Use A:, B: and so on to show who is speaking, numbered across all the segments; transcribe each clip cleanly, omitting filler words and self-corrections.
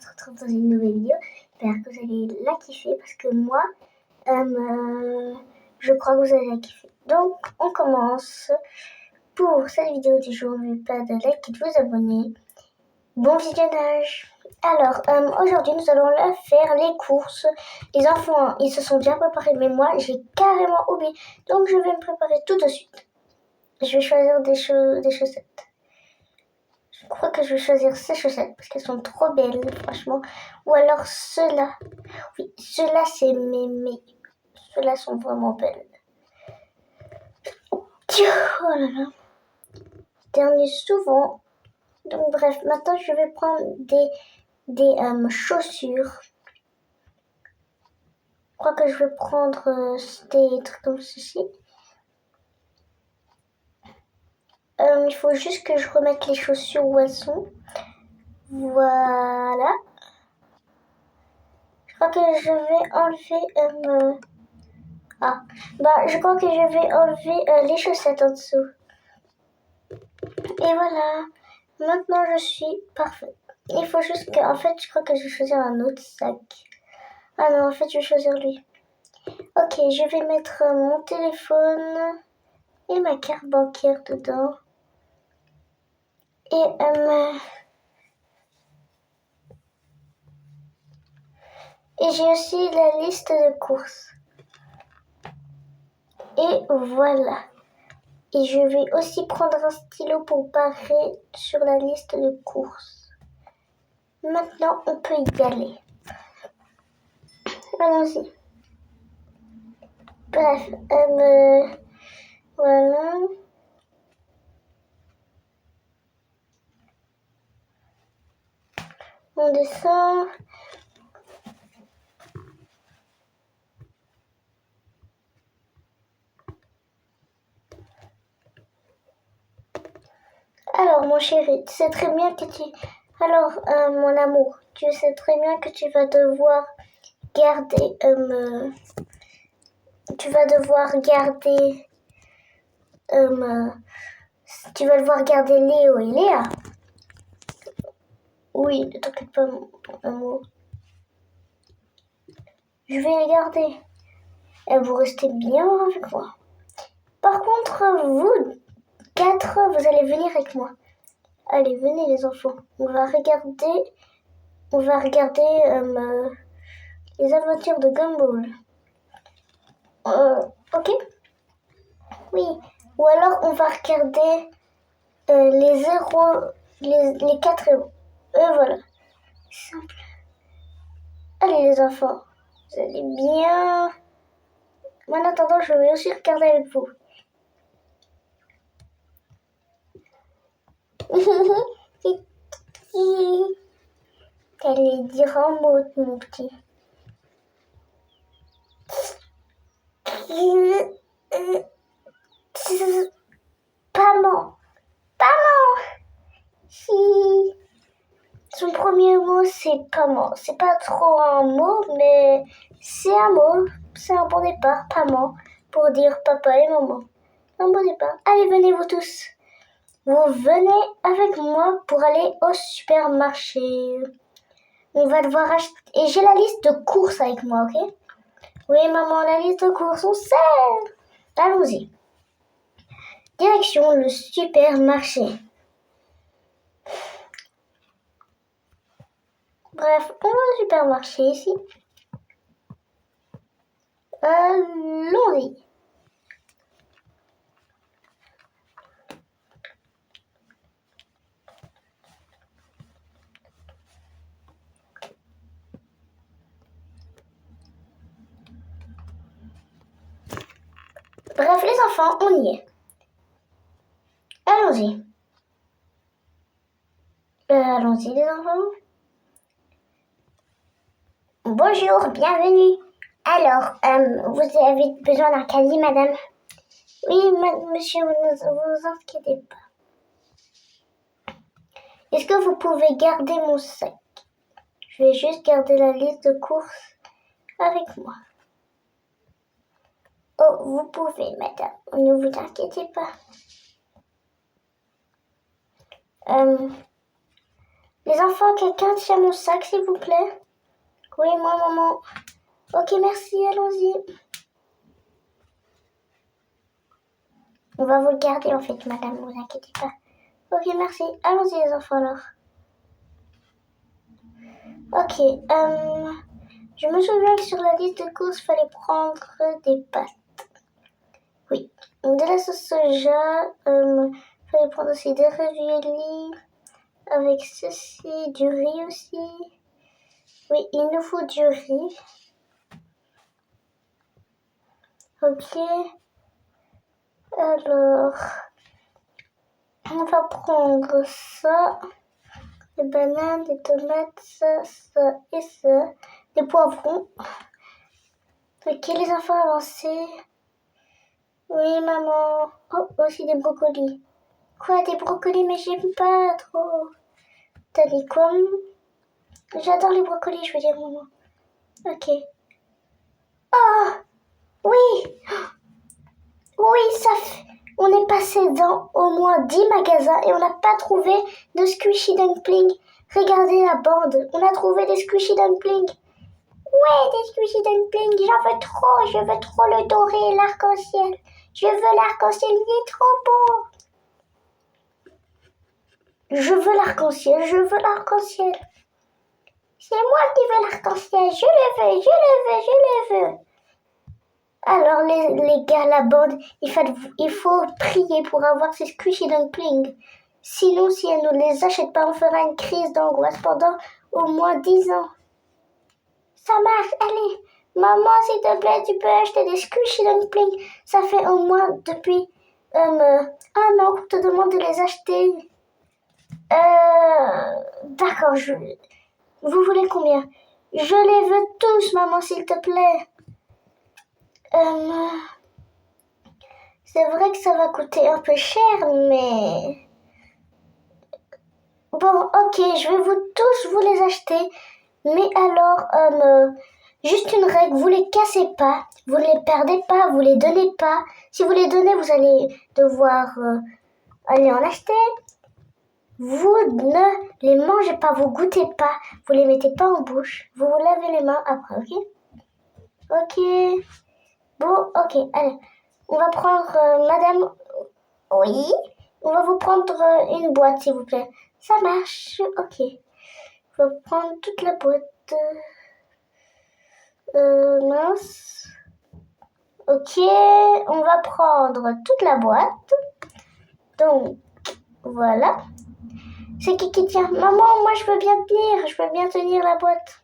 A: se retrouve dans une nouvelle vidéo. J'espère que vous allez la kiffer parce que moi, je crois que vous allez la kiffer. Donc, on commence pour cette vidéo du jour. N'oubliez pas de like et de vous abonner. Bon visionnage. Alors, aujourd'hui, nous allons faire les courses. Les enfants, ils se sont bien préparés, mais moi, j'ai carrément oublié. Donc, je vais me préparer tout de suite. Je vais choisir des chaussettes. Je crois que je vais choisir ces chaussettes parce qu'elles sont trop belles, franchement. Ou alors ceux-là. Oui, ceux-là, c'est mes. Ceux-là sont vraiment belles. Oh là là. Dernier souvent. Donc bref, maintenant je vais prendre des chaussures. Je crois que je vais prendre des trucs comme ceci. Il faut juste que je remette les chaussures où elles sont. Voilà. Je crois que je vais enlever... je crois que je vais enlever les chaussettes en dessous. Et voilà. Maintenant, je suis parfaite. Il faut juste que... En fait, je crois que je vais choisir un autre sac. Ah non, en fait, je vais choisir lui. Ok, je vais mettre mon téléphone et ma carte bancaire dedans. Et j'ai aussi la liste de courses. Et voilà. Et je vais aussi prendre un stylo pour barrer sur la liste de courses. Maintenant, on peut y aller. Allons-y. Bref, voilà. On descend. Alors, mon chéri, tu sais très bien que tu... Alors, mon amour, tu sais très bien que tu vas devoir garder... Tu vas devoir garder... tu vas devoir garder Léo et Léa. Oui, ne t'inquiète pas, mon amour. Je vais les garder. Et vous restez bien avec moi. Par contre, vous 4, vous allez venir avec moi. Allez, venez les enfants. On va regarder les aventures de Gumball. Ok. Oui. Ou alors on va regarder les héros, les 4 héros. Voilà. Simple. Allez les enfants, vous allez bien. En attendant, je vais aussi regarder avec vous. Allez dire un mot, mon petit. Pamant. Son premier mot, c'est pamant. C'est pas trop un mot, mais c'est un mot. C'est un bon départ, pamant, pour dire papa et maman. Un bon départ. Allez, venez vous tous. Vous venez avec moi pour aller au supermarché. On va devoir acheter... Et j'ai la liste de courses avec moi, ok? Oui, maman, la liste de courses, on sait. Allons-y. Direction le supermarché. Bref, on va au supermarché ici. Allons-y. Bref, les enfants, on y est. Allons-y. Allons-y, les enfants. Bonjour, bienvenue. Alors, vous avez besoin d'un caddie, madame? Oui, monsieur, vous inquiétez pas. Est-ce que vous pouvez garder mon sac? Je vais juste garder la liste de courses avec moi. Oh, vous pouvez, madame. Ne vous inquiétez pas. Les enfants, quelqu'un tient mon sac, s'il vous plaît? Oui, moi, maman. Ok, merci, allons-y. On va vous le garder, en fait, madame, ne vous inquiétez pas. Ok, merci. Allons-y, les enfants, alors. Ok, je me souviens que sur la liste de courses, il fallait prendre des pâtes. Oui. De la sauce soja, il fallait prendre aussi des raviolis, avec ceci, du riz aussi. Oui, il nous faut du riz. Ok. Alors, on va prendre ça, des bananes, des tomates, ça et ça, des poivrons. Ok, les enfants avancés. Oui, maman. Oh, aussi des brocolis. Quoi, des brocolis? Mais j'aime pas trop. T'as dit quoi? J'adore les brocolis, je veux dire, maman. Ok. Oh, oui. Oui, ça fait... On est passé dans au moins 10 magasins et on n'a pas trouvé de squishy dumpling. Regardez la bande. On a trouvé des squishy dumpling. Ouais, des squishy dumpling. Je veux trop le doré, l'arc-en-ciel. Je veux l'arc-en-ciel, il est trop beau. Je veux l'arc-en-ciel, je veux l'arc-en-ciel. C'est moi qui veux l'arc-en-ciel. Je le veux, je le veux, je le veux. Alors les gars, la bande, il faut prier pour avoir ces squishy dumplings. Sinon, si elle ne les achète pas, on fera une crise d'angoisse pendant au moins 10 ans. Ça marche, allez. Maman, s'il te plaît, tu peux acheter des squishy dumplings. Ça fait au moins depuis un an qu'on te demande de les acheter. D'accord, vous voulez combien? Je les veux tous, maman, s'il te plaît. C'est vrai que ça va coûter un peu cher, mais... Bon, ok, je vais tous vous les acheter. Mais alors, juste une règle, vous les cassez pas, vous les perdez pas, vous les donnez pas. Si vous les donnez, vous allez devoir aller en acheter. Vous ne les mangez pas, vous goûtez pas, vous les mettez pas en bouche. Vous vous lavez les mains après, ok? Ok. Bon, ok, allez. On va prendre, madame... Oui. On va vous prendre une boîte, s'il vous plaît. Ça marche, ok. On va prendre toute la boîte. Mince. Ok, on va prendre toute la boîte. Donc, voilà. C'est qui tient? Maman, moi je veux bien tenir. Je veux bien tenir la boîte.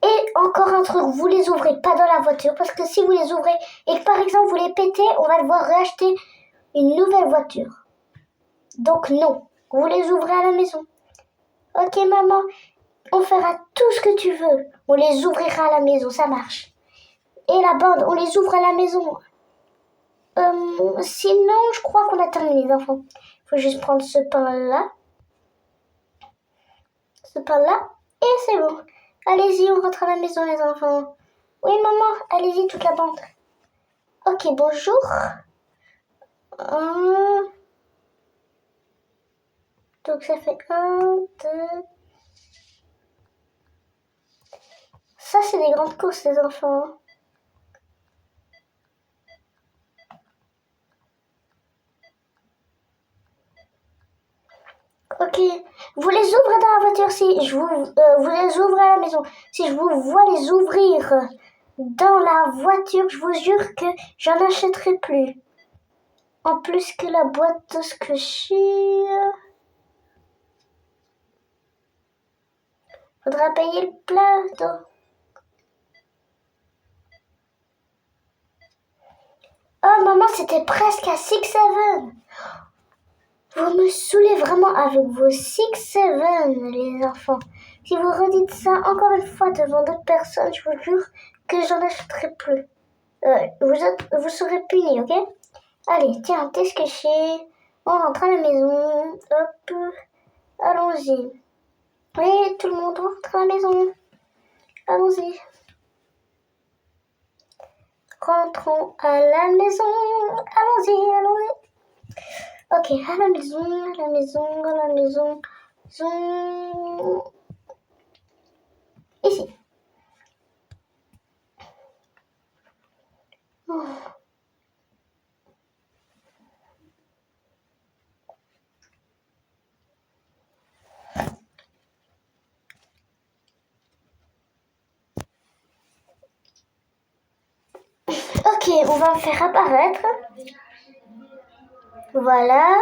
A: Et encore un truc, vous les ouvrez pas dans la voiture. Parce que si vous les ouvrez et que par exemple vous les pétez, on va devoir racheter une nouvelle voiture. Donc non, vous les ouvrez à la maison. Ok maman, on fera tout ce que tu veux. On les ouvrira à la maison, ça marche. Et la bande, on les ouvre à la maison. Sinon, je crois qu'on a terminé les enfants. Il faut juste prendre ce pain-là. Ce pain-là. Et c'est bon. Allez-y, on rentre à la maison les enfants. Oui maman, allez-y toute la bande. Ok, bonjour. Donc ça fait 1, 2... Ça, c'est des grandes courses, les enfants. Ok. Vous les ouvrez dans la voiture si je vous les ouvrez à la maison. Si je vous vois les ouvrir dans la voiture, je vous jure que j'en achèterai plus. En plus que la boîte de squishy. Faudra payer le plat. Oh maman, c'était presque à 6-7. Vous me saoulez vraiment avec vos 6-7, les enfants. Si vous redites ça encore une fois devant d'autres personnes, je vous jure que j'en achèterai plus. Vous serez punis, ok? Allez, tiens, t'es squishy. On rentre à la maison. Hop, allons-y. Oui, tout le monde rentre à la maison. Allons-y. Rentrons à la maison. Allons-y, allons-y. Ok, à la maison, à la maison, à la maison. sont ici. Ok, on va me faire apparaître. Voilà.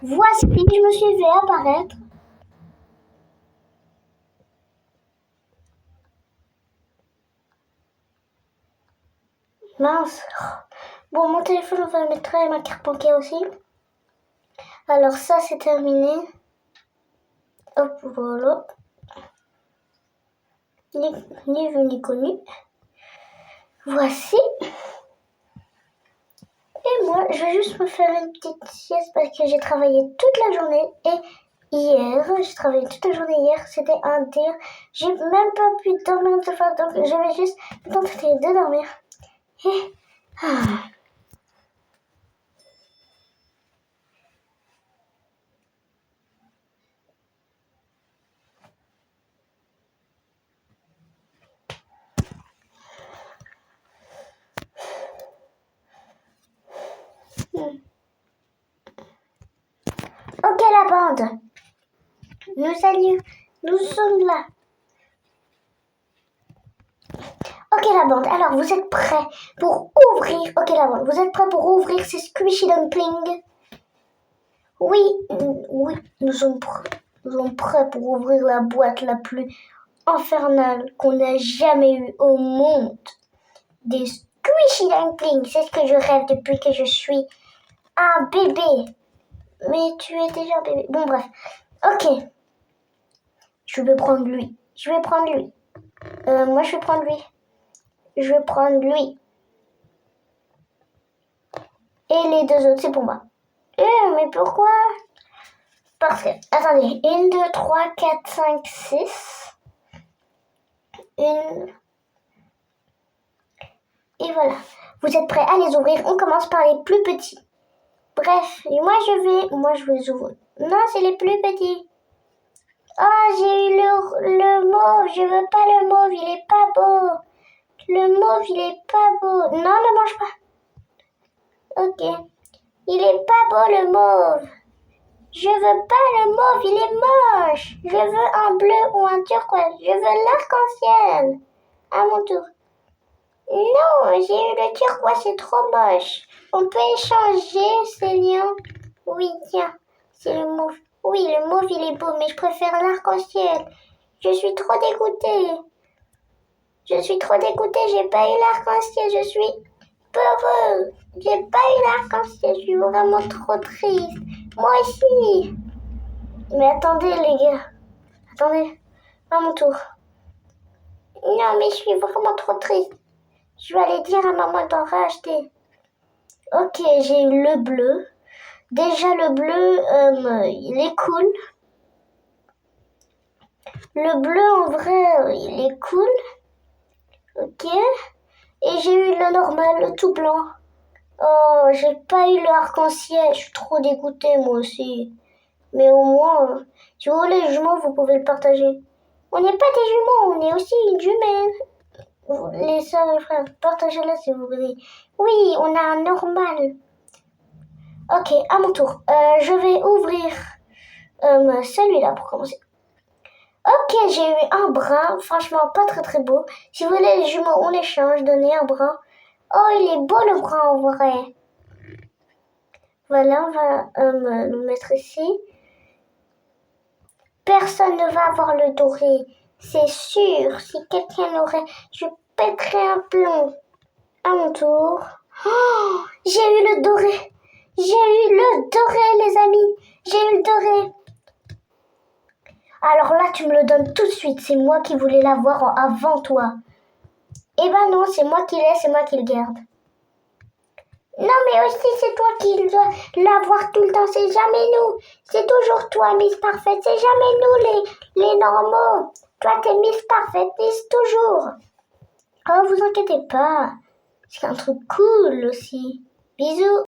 A: Voici, je me suis fait apparaître. Mince. Bon, mon téléphone, on va le mettre et ma carte bancaire aussi. Alors ça, c'est terminé. Hop, voilà. Ni vu ni connu. Voici. Et moi, je vais juste me faire une petite sieste parce que j'ai travaillé toute la journée. Et hier, j'ai travaillé toute la journée hier. C'était un délire. J'ai même pas pu dormir une seule fois. Donc, je vais juste tenter de dormir. Et... Ok la bande, nous sommes là. Ok la bande, alors vous êtes prêts pour ouvrir. Ok la bande, vous êtes prêts pour ouvrir ces squishy dumplings? Oui, oui, nous sommes prêts pour ouvrir la boîte la plus infernale qu'on ait jamais eue au monde. Des squishy dumplings, c'est ce que je rêve depuis que je suis un bébé. Mais tu es déjà un bébé. Bon bref, ok. Je vais prendre lui. Moi je vais prendre lui. Je vais prendre lui. Et les deux autres, c'est pour moi. Mais pourquoi? Parce que, attendez, 1, 2, 3, 4, 5, 6. Une. Et voilà. Vous êtes prêts à les ouvrir? On commence par les plus petits. Bref, et moi je vais les ouvrir. Non, c'est les plus petits. Oh, j'ai eu le mauve. Je veux pas le mauve, il est pas beau. Le mauve, il est pas beau. Non, ne mange pas. Ok. Il est pas beau le mauve. Je veux pas le mauve, il est moche. Je veux un bleu ou un turquoise. Je veux l'arc-en-ciel. À mon tour. Non, j'ai eu le turquoise, c'est trop moche. On peut échanger, Célian? Oui, tiens, c'est le mauve. Oui, le mauve, il est beau, mais je préfère l'arc-en-ciel. Je suis trop dégoûtée. J'ai pas eu l'arc-en-ciel, je suis peureuse. J'ai pas eu l'arc-en-ciel, je suis vraiment trop triste. Moi aussi. Mais attendez, les gars. Attendez, à mon tour. Non, mais je suis vraiment trop triste. Je vais aller dire à maman d'en racheter. Ok, j'ai eu le bleu. Déjà, le bleu, il est cool. Le bleu, en vrai, il est cool. Ok. Et j'ai eu le normal, le tout blanc. Oh, j'ai pas eu l'arc-en-ciel. Je suis trop dégoûtée, moi aussi. Mais au moins, si vous voulez les jumeaux, vous pouvez le partager. On n'est pas des jumeaux, on est aussi une jumelle. Les sœurs et les frères, partagez-le si vous voulez. Oui, on a un normal. Ok, à mon tour. Je vais ouvrir celui-là pour commencer. Ok, j'ai eu un brun, franchement pas très très beau. Si vous voulez les jumeaux, on échange, donnez un brun. Oh, il est beau le brun en vrai. Voilà, on va le mettre ici. Personne ne va avoir le doré, c'est sûr. Si quelqu'un l'aurait, je pèterais un plomb. À mon tour. Oh, j'ai eu le doré. Les amis. J'ai eu le doré. Alors là, tu me le donnes tout de suite. C'est moi qui voulais l'avoir avant toi. Eh ben non, c'est moi qui l'ai, c'est moi qui le garde. Non, mais aussi, c'est toi qui dois l'avoir tout le temps. C'est jamais nous. C'est toujours toi, Miss Parfaite. C'est jamais nous, les normaux. Toi, t'es Miss Parfaite, Miss toujours. Oh, vous inquiétez pas. C'est un truc cool aussi. Bisous.